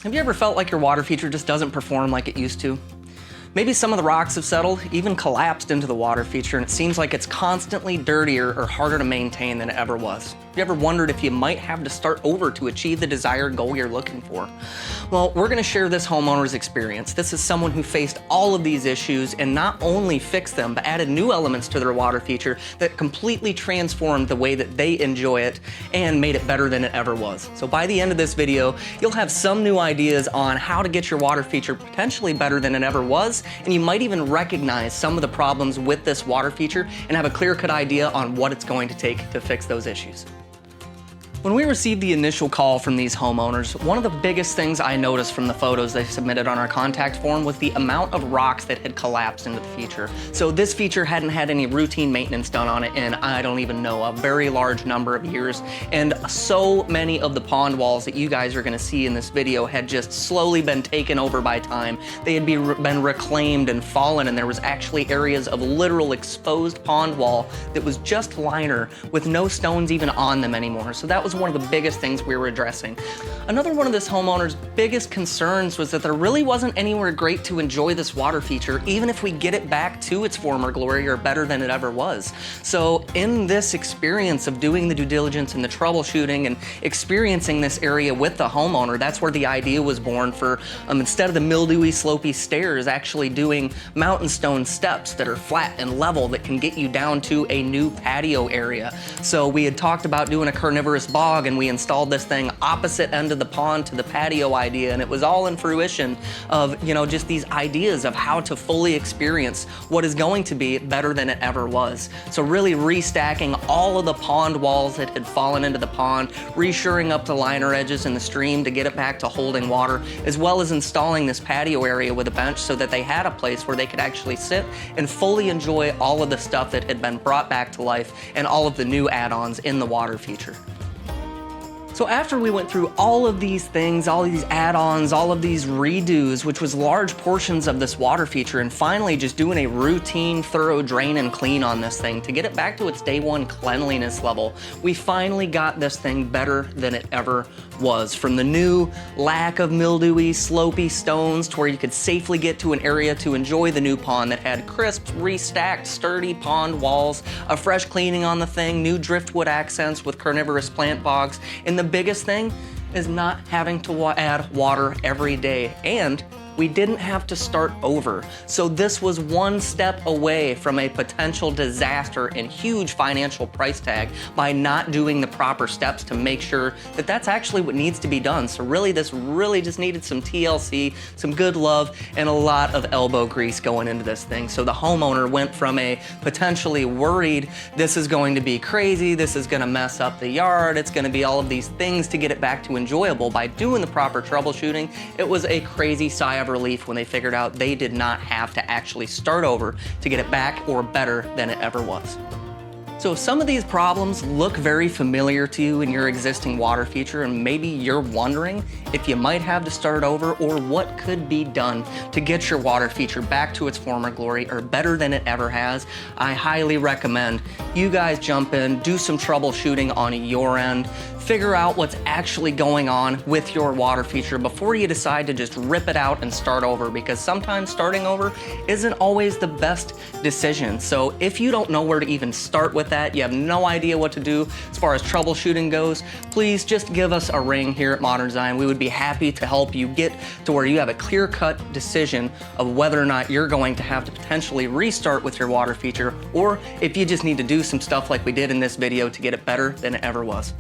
Have you ever felt like your water feature just doesn't perform like it used to? Maybe some of the rocks have settled, even collapsed into the water feature, and it seems like it's constantly dirtier or harder to maintain than it ever was. Have you ever wondered if you might have to start over to achieve the desired goal you're looking for? Well, we're gonna share this homeowner's experience. This is someone who faced all of these issues and not only fixed them, but added new elements to their water feature that completely transformed the way that they enjoy it and made it better than it ever was. So by the end of this video, you'll have some new ideas on how to get your water feature potentially better than it ever was, and you might even recognize some of the problems with this water feature and have a clear-cut idea on what it's going to take to fix those issues. When we received the initial call from these homeowners, one of the biggest things I noticed from the photos they submitted on our contact form was the amount of rocks that had collapsed into the feature. So this feature hadn't had any routine maintenance done on it in, I don't even know, a very large number of years. And so many of the pond walls that you guys are gonna see in this video had just slowly been taken over by time. They had been reclaimed and fallen, and there was actually areas of literal exposed pond wall that was just liner with no stones even on them anymore. So that was one of the biggest things we were addressing. Another one of this homeowner's biggest concerns was that there really wasn't anywhere great to enjoy this water feature, even if we get it back to its former glory or better than it ever was. So in this experience of doing the due diligence and the troubleshooting and experiencing this area with the homeowner, that's where the idea was born for, instead of the mildewy, slopey stairs, actually doing mountain stone steps that are flat and level that can get you down to a new patio area. So we had talked about doing a carnivorous bog, and we installed this thing opposite end of the pond to the patio idea, and it was all in fruition of, just these ideas of how to fully experience what is going to be better than it ever was. So really restacking all of the pond walls that had fallen into the pond, reshoring up the liner edges in the stream to get it back to holding water, as well as installing this patio area with a bench so that they had a place where they could actually sit and fully enjoy all of the stuff that had been brought back to life and all of the new add-ons in the water feature. So after we went through all of these things, all of these add-ons, all of these redos, which was large portions of this water feature, and finally just doing a routine, thorough drain and clean on this thing to get it back to its day one cleanliness level, we finally got this thing better than it ever was. From the new lack of mildewy, slopey stones to where you could safely get to an area to enjoy the new pond that had crisp, restacked, sturdy pond walls, a fresh cleaning on the thing, new driftwood accents with carnivorous plant bogs, and the biggest thing is not having to add water every day, and we didn't have to start over. So this was one step away from a potential disaster and huge financial price tag by not doing the proper steps to make sure that that's actually what needs to be done. So really, this really just needed some TLC, some good love, and a lot of elbow grease going into this thing. So the homeowner went from a potentially worried, this is going to be crazy, this is gonna mess up the yard, it's gonna be all of these things to get it back to enjoyable. By doing the proper troubleshooting, it was a crazy sigh of relief when they figured out they did not have to actually start over to get it back or better than it ever was. So if some of these problems look very familiar to you in your existing water feature, and maybe you're wondering if you might have to start over or what could be done to get your water feature back to its former glory or better than it ever has, I highly recommend you guys jump in, do some troubleshooting on your end, figure out what's actually going on with your water feature before you decide to just rip it out and start over, because sometimes starting over isn't always the best decision. So if you don't know where to even start with that, you have no idea what to do as far as troubleshooting goes, please just give us a ring here at Modern Design. We would be happy to help you get to where you have a clear-cut decision of whether or not you're going to have to potentially restart with your water feature, or if you just need to do some stuff like we did in this video to get it better than it ever was.